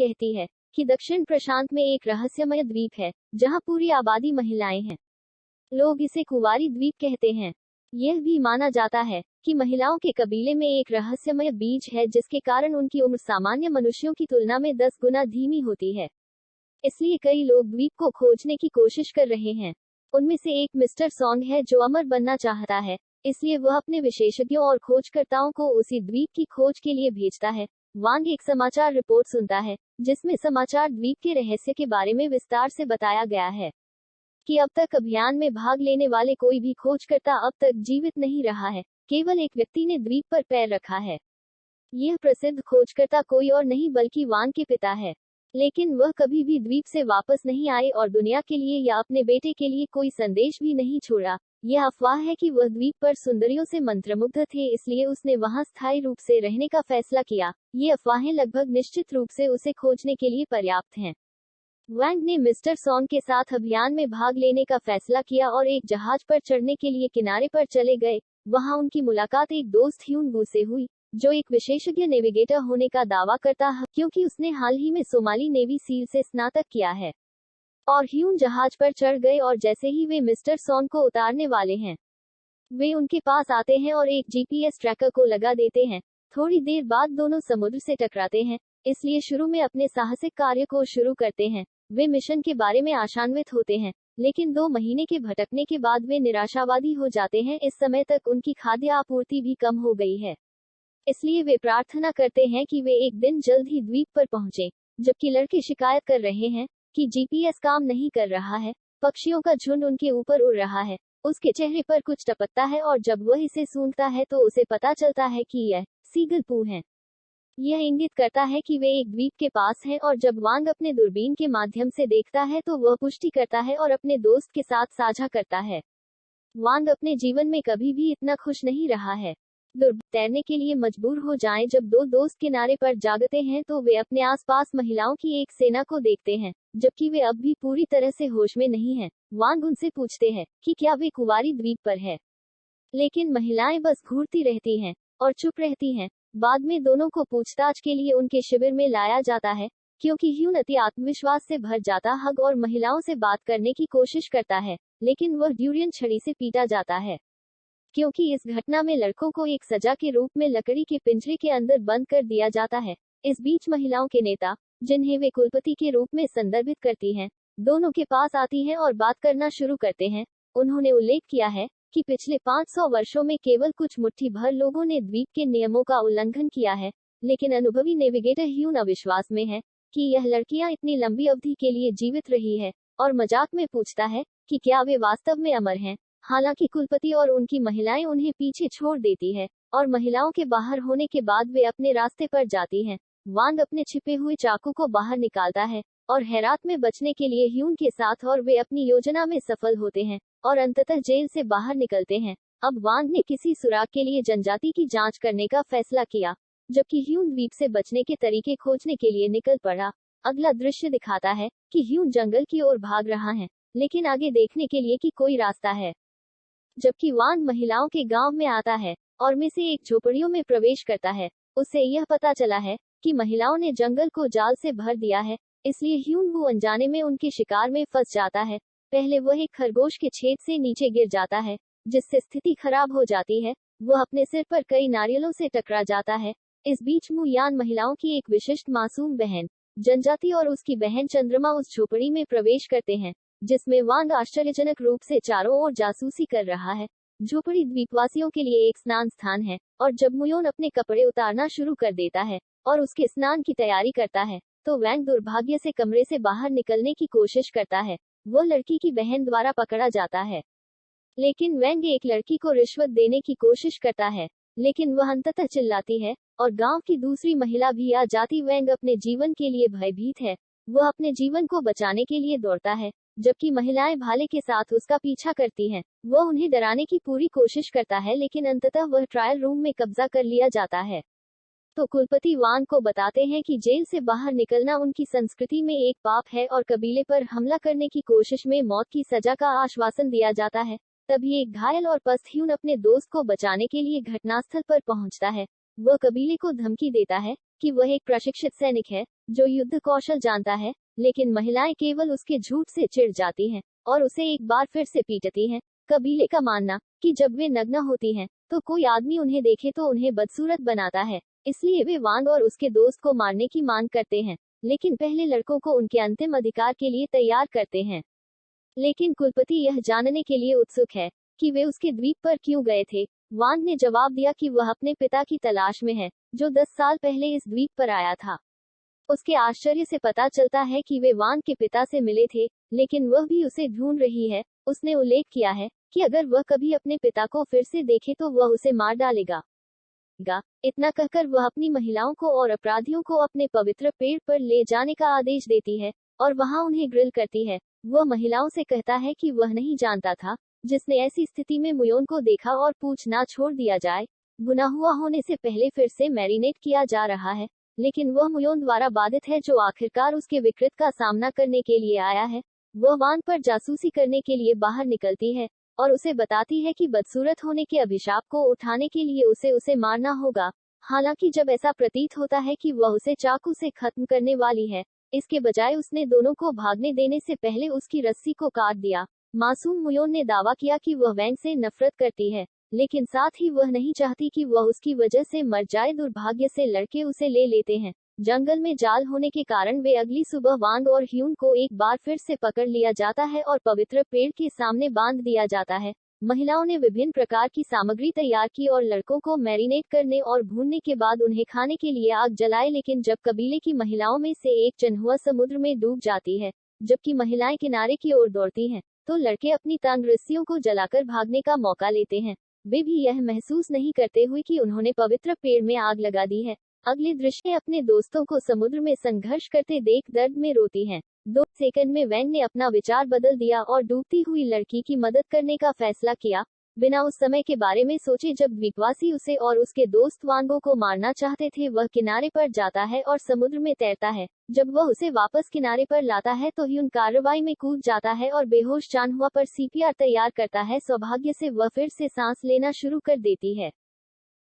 कहती है कि दक्षिण प्रशांत में एक रहस्यमय द्वीप है जहां पूरी आबादी महिलाएं हैं। लोग इसे कुंवारी द्वीप कहते हैं। यह भी माना जाता है कि महिलाओं के कबीले में एक रहस्यमय बीज है जिसके कारण उनकी उम्र सामान्य मनुष्यों की तुलना में 10 गुना धीमी होती है। इसलिए कई लोग द्वीप को खोजने की कोशिश कर रहे हैं। उनमें से एक मिस्टर सॉन्ग है जो अमर बनना चाहता है, इसलिए वह अपने विशेषज्ञों और खोजकर्ताओं को उसी द्वीप की खोज के लिए भेजता है। वांग एक समाचार रिपोर्ट सुनता है जिसमें समाचार द्वीप के रहस्य के बारे में विस्तार से बताया गया है कि अब तक अभियान में भाग लेने वाले कोई भी खोजकर्ता अब तक जीवित नहीं रहा है, केवल एक व्यक्ति ने द्वीप पर पैर रखा है। यह प्रसिद्ध खोजकर्ता कोई और नहीं बल्कि वांग के पिता है, लेकिन वह कभी भी द्वीप से वापस नहीं आए और दुनिया के लिए या अपने बेटे के लिए कोई संदेश भी नहीं छोड़ा। यह अफवाह है कि वह द्वीप पर सुंदरियों से मंत्रमुग्ध थे, इसलिए उसने वहां स्थायी रूप से रहने का फैसला किया। ये अफवाहें लगभग निश्चित रूप से उसे खोजने के लिए पर्याप्त हैं। वांग ने मिस्टर सॉन्ग के साथ अभियान में भाग लेने का फैसला किया और एक जहाज पर चढ़ने के लिए किनारे पर चले गए। वहां उनकी मुलाकात एक दोस्त ह्यून वू से हुई जो एक विशेषज्ञ नेविगेटर होने का दावा करता है क्योंकि उसने हाल ही में सोमाली नेवी सील से स्नातक किया है। और ह्यून जहाज पर चढ़ गए और जैसे ही वे मिस्टर सॉन्ग को उतारने वाले हैं, वे उनके पास आते हैं और एक जीपीएस ट्रैकर को लगा देते हैं। थोड़ी देर बाद दोनों समुद्र से टकराते हैं, इसलिए शुरू में अपने साहसिक कार्य को शुरू करते हैं। वे मिशन के बारे में आशान्वित होते हैं, लेकिन 2 महीने के भटकने के बाद वे निराशावादी हो जाते हैं। इस समय तक उनकी खाद्य आपूर्ति भी कम हो गई है, इसलिए वे प्रार्थना करते हैं कि वे एक दिन जल्द ही द्वीप पर पहुंचे। जबकि लड़के शिकायत कर रहे हैं कि जीपीएस काम नहीं कर रहा है, पक्षियों का झुंड उनके ऊपर उड़ रहा है। उसके चेहरे पर कुछ टपकता है और जब वह इसे सूंघता है तो उसे पता चलता है कि यह सीगल पू है। यह इंगित करता है कि वे एक द्वीप के पास हैं और जब वांग अपने दूरबीन के माध्यम से देखता है तो वह पुष्टि करता है और अपने दोस्त के साथ साझा करता है। वांग अपने जीवन में कभी भी इतना खुश नहीं रहा है। तैरने के लिए मजबूर हो जाएं। जब 2 दोस्त किनारे पर जागते हैं तो वे अपने आसपास महिलाओं की एक सेना को देखते हैं, जबकि वे अब भी पूरी तरह से होश में नहीं हैं। वांग उनसे पूछते हैं कि क्या वे कुंवारी द्वीप पर है, लेकिन महिलाएं बस घूरती रहती हैं और चुप रहती हैं। बाद में दोनों को पूछताछ के लिए उनके शिविर में लाया जाता है, क्योंकि ह्यून अति आत्मविश्वास से भर जाता हग और महिलाओं से बात करने की कोशिश करता है, लेकिन वह ड्यूरियन छड़ी से पीटा जाता है, क्योंकि इस घटना में लड़कों को एक सजा के रूप में लकड़ी के पिंजरे के अंदर बंद कर दिया जाता है। इस बीच महिलाओं के नेता, जिन्हें वे कुलपति के रूप में संदर्भित करती हैं, दोनों के पास आती हैं और बात करना शुरू करते हैं। उन्होंने उल्लेख किया है कि पिछले 500 वर्षों में केवल कुछ मुट्ठी भर लोगों ने द्वीप के नियमों का उल्लंघन किया है, लेकिन अनुभवी नेविगेटर ह्यून अविश्वास में है कि यह लड़कियां इतनी लंबी अवधि के लिए जीवित रही है, और मजाक में पूछता है कि क्या वे वास्तव में अमर हैं। हालांकि कुलपति और उनकी महिलाएं उन्हें पीछे छोड़ देती है और महिलाओं के बाहर होने के बाद वे अपने रास्ते पर जाती हैं। वांग अपने छिपे हुए चाकू को बाहर निकालता है और हैरात में बचने के लिए ह्यून के साथ और वे अपनी योजना में सफल होते हैं और अंततः जेल से बाहर निकलते हैं। अब वांग ने किसी सुराग के लिए जनजाति की जांच करने का फैसला किया, जबकि ह्यून द्वीप से बचने के तरीके खोजने के लिए निकल पड़ा। अगला दृश्य दिखाता है कि ह्यून जंगल की ओर भाग रहा है, लेकिन आगे देखने के लिए कि कोई रास्ता है। जबकि वांग महिलाओं के गांव में आता है और में से एक झोपड़ियों में प्रवेश करता है। उसे यह पता चला है कि महिलाओं ने जंगल को जाल से भर दिया है, इसलिए ह्यून वू अनजाने में उनके शिकार में फंस जाता है। पहले वह एक खरगोश के छेद से नीचे गिर जाता है, जिससे स्थिति खराब हो जाती है। वह अपने सिर पर कई नारियलों से टकरा जाता है। इस बीच मु यान महिलाओं की एक विशिष्ट मासूम बहन जनजाति और उसकी बहन चंद्रमा उस झोपड़ी में प्रवेश करते हैं, जिसमें वांग आश्चर्यजनक रूप से चारों ओर जासूसी कर रहा है। झोपड़ी द्वीपवासियों के लिए एक स्नान स्थान है, और जब मुयोन अपने कपड़े उतारना शुरू कर देता है और उसके स्नान की तैयारी करता है, तो वांग दुर्भाग्य से कमरे से बाहर निकलने की कोशिश करता है। वो लड़की की बहन द्वारा पकड़ा जाता है, लेकिन वांग एक लड़की को रिश्वत देने की कोशिश करता है, लेकिन वह अंततः चिल्लाती है और गांव की दूसरी महिला भी आ जाती। वांग अपने जीवन के लिए भयभीत है। वह अपने जीवन को बचाने के लिए दौड़ता है, जबकि महिलाएं भाले के साथ उसका पीछा करती हैं। वह उन्हें डराने की पूरी कोशिश करता है, लेकिन अंततः वह ट्रायल रूम में कब्जा कर लिया जाता है। तो कुलपति वांग को बताते हैं कि जेल से बाहर निकलना उनकी संस्कृति में एक पाप है और कबीले पर हमला करने की कोशिश में मौत की सजा का आश्वासन दिया जाता है। तभी एक घायल और पस्त ह्यून अपने दोस्त को बचाने के लिए घटनास्थल पर पहुंचता है। वह कबीले को धमकी देता है कि वह एक प्रशिक्षित सैनिक है जो युद्ध कौशल जानता है, लेकिन महिलाएं केवल उसके झूठ से चिढ़ जाती हैं और उसे एक बार फिर से पीटती हैं। कबीले का मानना कि जब वे नग्न होती हैं, तो कोई आदमी उन्हें देखे तो उन्हें बदसूरत बनाता है, इसलिए वे वांग और उसके दोस्त को मारने की मांग करते हैं, लेकिन पहले लड़कों को उनके अंतिम अधिकार के लिए तैयार करते हैं। लेकिन कुलपति यह जानने के लिए उत्सुक है कि वे उसके द्वीप पर क्यों गए थे। वांग ने जवाब दिया कि वह अपने पिता की तलाश में है, जो 10 साल पहले इस द्वीप पर आया था। उसके आश्चर्य से पता चलता है कि वे वांग के पिता से मिले थे, लेकिन वह भी उसे ढूंढ रही है। उसने उल्लेख किया है कि अगर वह कभी अपने पिता को फिर से देखे तो वह उसे मार डालेगा। इतना कहकर वह अपनी महिलाओं को और अपराधियों को अपने पवित्र पेड़ पर ले जाने का आदेश देती है और वहां उन्हें ग्रिल करती है। वह महिलाओं से कहता है कि वह नहीं जानता था, जिसने ऐसी स्थिति में मुयोन को देखा और पूछना छोड़ दिया जाए। भुना हुआ होने से पहले फिर से मैरिनेट किया जा रहा है, लेकिन वह मुयोन द्वारा बाधित है, जो आखिरकार उसके विकृत का सामना करने के लिए आया है। वह वांग पर जासूसी करने के लिए बाहर निकलती है और उसे बताती है कि बदसूरत होने के अभिशाप को उठाने के लिए उसे मारना होगा। हालांकि जब ऐसा प्रतीत होता है कि वह उसे चाकू से खत्म करने वाली है, इसके बजाय उसने दोनों को भागने देने से पहले उसकी रस्सी को काट दिया। मासूम मुयोन ने दावा किया कि वह वैंग से नफरत करती है, लेकिन साथ ही वह नहीं चाहती कि वह उसकी वजह से मर जाए। दुर्भाग्य से लड़के उसे ले लेते हैं। जंगल में जाल होने के कारण वे अगली सुबह वांग और ह्यून को एक बार फिर से पकड़ लिया जाता है और पवित्र पेड़ के सामने बांध दिया जाता है। महिलाओं ने विभिन्न प्रकार की सामग्री तैयार की और लड़कों को मैरिनेट करने और भूनने के बाद उन्हें खाने के लिए आग जलाए, लेकिन जब कबीले की महिलाओं में से एक चन्हुआ समुद्र में डूब जाती है, जबकि महिलाएं किनारे की ओर दौड़ती हैं, तो लड़के अपनी तंग रस्सियों को जलाकर भागने का मौका लेते हैं। वे भी यह महसूस नहीं करते हुए कि उन्होंने पवित्र पेड़ में आग लगा दी है। अगले दृश्य अपने दोस्तों को समुद्र में संघर्ष करते देख दर्द में रोती हैं। 2 सेकंड में वैंग ने अपना विचार बदल दिया और डूबती हुई लड़की की मदद करने का फैसला किया, बिना उस समय के बारे में सोचे जब द्वीपवासी उसे और उसके दोस्त वांगो को मारना चाहते थे। वह किनारे पर जाता है और समुद्र में तैरता है। जब वह उसे वापस किनारे पर लाता है तो ह्यून कार्रवाई में कूद जाता है और बेहोश चानहुआ पर सीपीआर तैयार करता है। सौभाग्य से वह फिर से सांस लेना शुरू कर देती है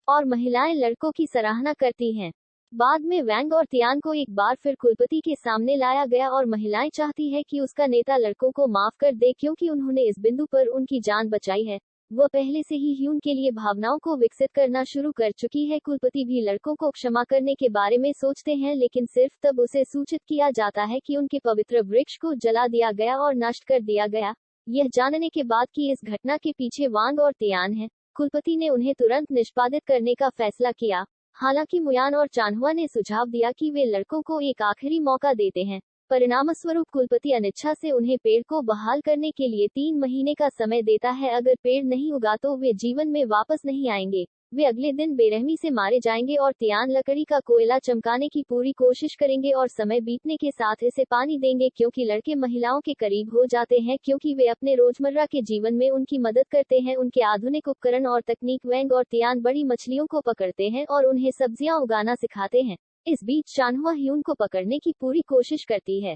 और महिलाएं लड़कों की सराहना करती हैं। बाद में वैंग और तियान को एक बार फिर कुलपति के सामने लाया गया और महिलाएं चाहती है कि उसका नेता लड़कों को माफ कर दे, क्योंकि उन्होंने इस बिंदु पर उनकी जान बचाई है। वह पहले से ही ह्यून के लिए भावनाओं को विकसित करना शुरू कर चुकी है। कुलपति भी लड़कों को क्षमा करने के बारे में सोचते हैं, लेकिन सिर्फ तब उसे सूचित किया जाता है कि उनके पवित्र वृक्ष को जला दिया गया और नष्ट कर दिया गया। यह जानने के बाद कि इस घटना के पीछे वांग और तियान है, कुलपति ने उन्हें तुरंत निष्पादित करने का फैसला किया। हालांकि मुयान और चानहुआ ने सुझाव दिया कि वे लड़कों को एक आखिरी मौका देते हैं। परिणामस्वरूप कुलपति अनिच्छा से उन्हें पेड़ को बहाल करने के लिए 3 महीने का समय देता है। अगर पेड़ नहीं उगा तो वे जीवन में वापस नहीं आएंगे। वे अगले दिन बेरहमी से मारे जाएंगे और तियान लकड़ी का कोयला चमकाने की पूरी कोशिश करेंगे और समय बीतने के साथ इसे पानी देंगे, क्योंकि लड़के महिलाओं के करीब हो जाते हैं, क्योंकि वे अपने रोजमर्रा के जीवन में उनकी मदद करते हैं। उनके आधुनिक उपकरण और तकनीक वैंग और तियान बड़ी मछलियों को पकड़ते हैं और उन्हें सब्जियां उगाना सिखाते हैं। इस बीच चानहुआ ह्यून को पकड़ने की पूरी कोशिश करती है।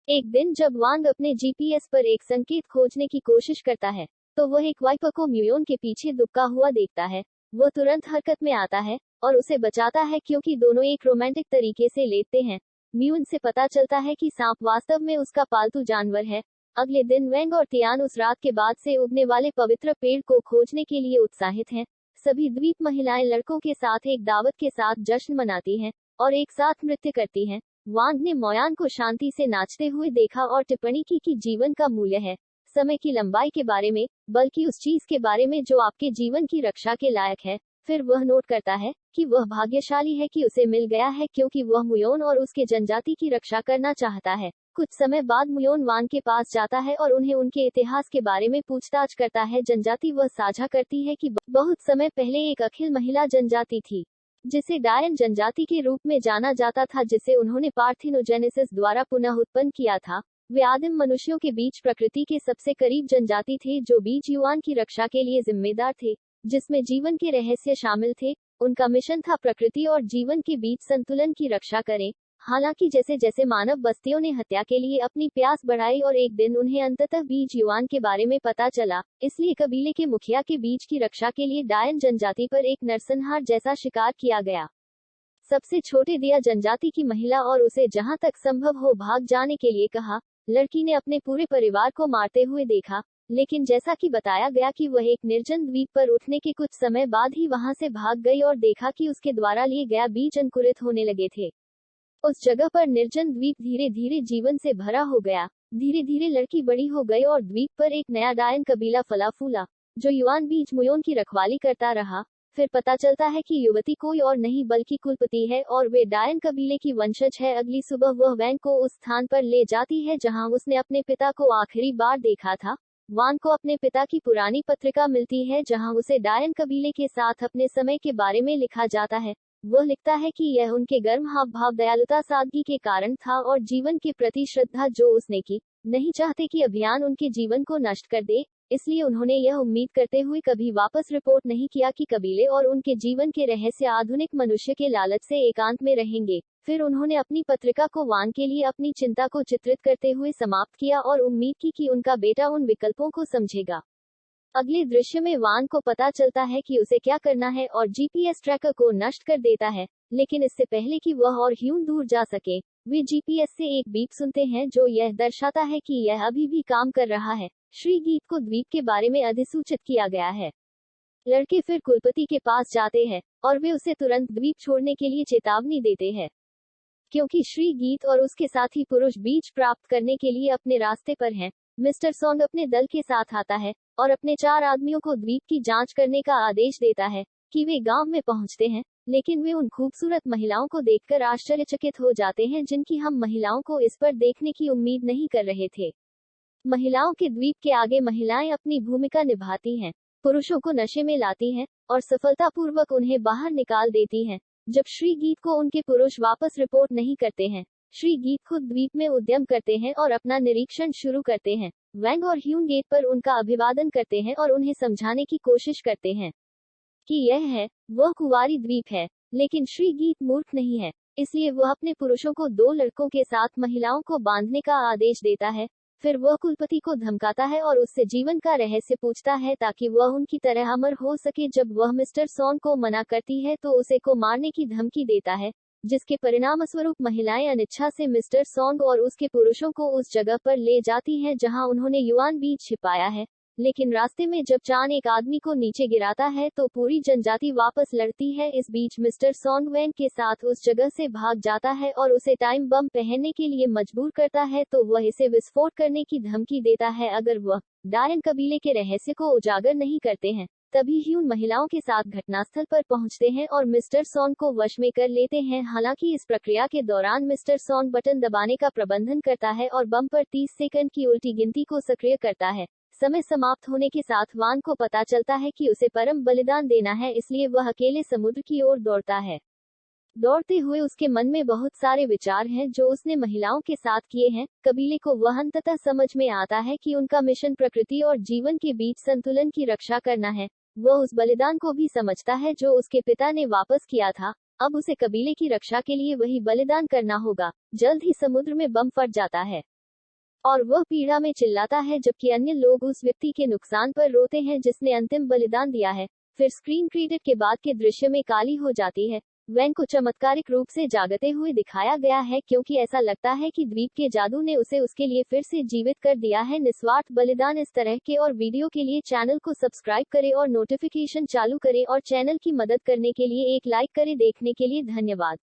एक दिन जब वांग अपने जीपीएस पर एक संकेत खोजने की कोशिश करता है, तो वह एक वाइपर को म्यून के पीछे दुबका हुआ देखता है। वह तुरंत हरकत में आता है और उसे बचाता है, क्योंकि दोनों एक रोमांटिक तरीके से लेटते हैं। म्यून से पता चलता है कि सांप वास्तव में उसका पालतू जानवर है। अगले दिन वैंग और तियान उस रात के बाद से उगने वाले पवित्र पेड़ को खोजने के लिए उत्साहित हैं। सभी द्वीप महिलाएं लड़कों के साथ एक दावत के साथ जश्न मनाती हैं और एक साथ नृत्य करती हैं। वांग ने मोयान को शांति से नाचते हुए देखा और टिप्पणी की कि जीवन का मूल्य है समय की लंबाई के बारे में, बल्कि उस चीज के बारे में जो आपके जीवन की रक्षा के लायक है। फिर वह नोट करता है कि वह भाग्यशाली है कि उसे मिल गया है, क्योंकि वह मुयोन और उसके जनजाति की रक्षा करना चाहता है। कुछ समय बाद मुयोन वांग के पास जाता है और उन्हें उनके इतिहास के बारे में पूछताछ करता है। जनजाति वह साझा करती है कि बहुत समय पहले एक अखिल महिला जनजाति थी, जिसे डायन जनजाति के रूप में जाना जाता था, जिसे उन्होंने पार्थिनोजेनेसिस द्वारा पुनः उत्पन्न किया था। वे आदिम मनुष्यों के बीच प्रकृति के सबसे करीब जनजाति थे, जो बीज युवान की रक्षा के लिए जिम्मेदार थे, जिसमें जीवन के रहस्य शामिल थे। उनका मिशन था प्रकृति और जीवन के बीच संतुलन की रक्षा करें। हालांकि जैसे जैसे मानव बस्तियों ने हत्या के लिए अपनी प्यास बढ़ाई और एक दिन उन्हें अंततः बीज युवान के बारे में पता चला, इसलिए कबीले के मुखिया के बीज की रक्षा के लिए डायन जनजाति पर एक नरसंहार जैसा शिकार किया गया। सबसे छोटे दिया जनजाति की महिला और उसे जहां तक संभव हो भाग जाने के लिए कहा। लड़की ने अपने पूरे परिवार को मारते हुए देखा, लेकिन जैसा कि बताया गया कि वह एक निर्जन द्वीप पर उठने के कुछ समय बाद ही वहां से भाग गई और देखा कि उसके द्वारा लिए गया बीज अंकुरित होने लगे थे। उस जगह पर निर्जन द्वीप धीरे धीरे जीवन से भरा हो गया। धीरे धीरे लड़की बड़ी हो गई और द्वीप पर एक नया डायन कबीला फला फूला, जो युवान बीज मुयोन की रखवाली करता रहा। फिर पता चलता है कि युवती कोई और नहीं बल्कि कुलपति है और वे डायन कबीले की वंशज है। अगली सुबह वह वैन को उस स्थान पर ले जाती है जहां उसने अपने पिता को आखिरी बार देखा था। वान को अपने पिता की पुरानी पत्रिका मिलती है जहां उसे डायन कबीले के साथ अपने समय के बारे में लिखा जाता है। वह लिखता है कि यह उनके गर्म हाव भाव, दयालुता, सादगी के कारण था और जीवन के प्रति श्रद्धा जो उसने की। नहीं चाहते कि अभियान उनके जीवन को नष्ट कर दे, इसलिए उन्होंने यह उम्मीद करते हुए कभी वापस रिपोर्ट नहीं किया कि कबीले और उनके जीवन के रहस्य आधुनिक मनुष्य के लालच से एकांत में रहेंगे। फिर उन्होंने अपनी पत्रिका को वान के लिए अपनी चिंता को चित्रित करते हुए समाप्त किया और उम्मीद की कि उनका बेटा उन विकल्पों को समझेगा। अगले दृश्य में वान को पता चलता है कि उसे क्या करना है और जीपीएस ट्रैकर को नष्ट कर देता है, लेकिन इससे पहले कि वह और ह्यून दूर जा सके, वे जीपीएस से एक बीप सुनते हैं जो यह दर्शाता है कि यह अभी भी काम कर रहा है। श्री गीत को द्वीप के बारे में अधिसूचित किया गया है। लड़के फिर कुलपति के पास जाते हैं और वे उसे तुरंत द्वीप छोड़ने के लिए चेतावनी देते हैं, क्योंकि श्री गीत और उसके साथी पुरुष बीज प्राप्त करने के लिए अपने रास्ते पर हैं। मिस्टर सॉन्ग अपने दल के साथ आता है और अपने 4 आदमियों को द्वीप की जांच करने का आदेश देता है कि वे गांव में पहुंचते हैं, लेकिन वे उन खूबसूरत महिलाओं को देखकर आश्चर्यचकित हो जाते हैं जिनकी हम महिलाओं को इस पर देखने की उम्मीद नहीं कर रहे थे। महिलाओं के द्वीप के आगे महिलाएं अपनी भूमिका निभाती हैं, पुरुषों को नशे में लाती हैं और सफलतापूर्वक उन्हें बाहर निकाल देती हैं। जब श्री गीत को उनके पुरुष वापस रिपोर्ट नहीं करते हैं, श्री गीत खुद द्वीप में उद्यम करते हैं और अपना निरीक्षण शुरू करते हैं। वैंग और ह्यून गेट पर उनका अभिवादन करते हैं और उन्हें समझाने की कोशिश करते हैं कि यह है वह कुंवारी द्वीप है, लेकिन श्री गीत मूर्ख नहीं है, इसलिए वह अपने पुरुषों को 2 लड़कों के साथ महिलाओं को बांधने का आदेश देता है। फिर वह कुलपति को धमकाता है और उससे जीवन का रहस्य पूछता है ताकि वह उनकी तरह अमर हो सके। जब वह मिस्टर सॉन को मना करती है तो उसे को मारने की धमकी देता है, जिसके परिणामस्वरूप महिलाएं अनिच्छा से मिस्टर सॉन्ग और उसके पुरुषों को उस जगह पर ले जाती हैं जहां उन्होंने युवान बीज छिपाया है। लेकिन रास्ते में जब चान एक आदमी को नीचे गिराता है तो पूरी जनजाति वापस लड़ती है। इस बीच मिस्टर सॉन्ग वैन के साथ उस जगह से भाग जाता है और उसे टाइम बम पहनने के लिए मजबूर करता है, तो वह इसे विस्फोट करने की धमकी देता है अगर वह डायन कबीले के रहस्य को उजागर नहीं करते हैं। तभी ह्यून महिलाओं के साथ घटनास्थल पर पहुंचते हैं और मिस्टर सॉन्ग को वश में कर लेते हैं। हालांकि इस प्रक्रिया के दौरान मिस्टर सॉन्ग बटन दबाने का प्रबंधन करता है और बम पर 30 सेकंड की उल्टी गिनती को सक्रिय करता है। समय समाप्त होने के साथ वान को पता चलता है कि उसे परम बलिदान देना है, इसलिए वह अकेले समुद्र की ओर दौड़ता है। दौड़ते हुए उसके मन में बहुत सारे विचार हैं जो उसने महिलाओं के साथ किए हैं। कबीले को वह अंततः समझ में आता है कि उनका मिशन प्रकृति और जीवन के बीच संतुलन की रक्षा करना है। वह उस बलिदान को भी समझता है जो उसके पिता ने वापस किया था। अब उसे कबीले की रक्षा के लिए वही बलिदान करना होगा। जल्द ही समुद्र में बम फट जाता है और वह पीड़ा में चिल्लाता है, जबकि अन्य लोग उस व्यक्ति के नुकसान पर रोते हैं जिसने अंतिम बलिदान दिया है। फिर स्क्रीन क्रेडिट के बाद के दृश्य में काली हो जाती है। वैन को चमत्कारिक रूप से जागते हुए दिखाया गया है क्योंकि ऐसा लगता है कि द्वीप के जादू ने उसे उसके लिए फिर से जीवित कर दिया है। निस्वार्थ बलिदान इस तरह के और वीडियो के लिए चैनल को सब्सक्राइब करें और नोटिफिकेशन चालू करें और चैनल की मदद करने के लिए एक लाइक करें। देखने के लिए धन्यवाद।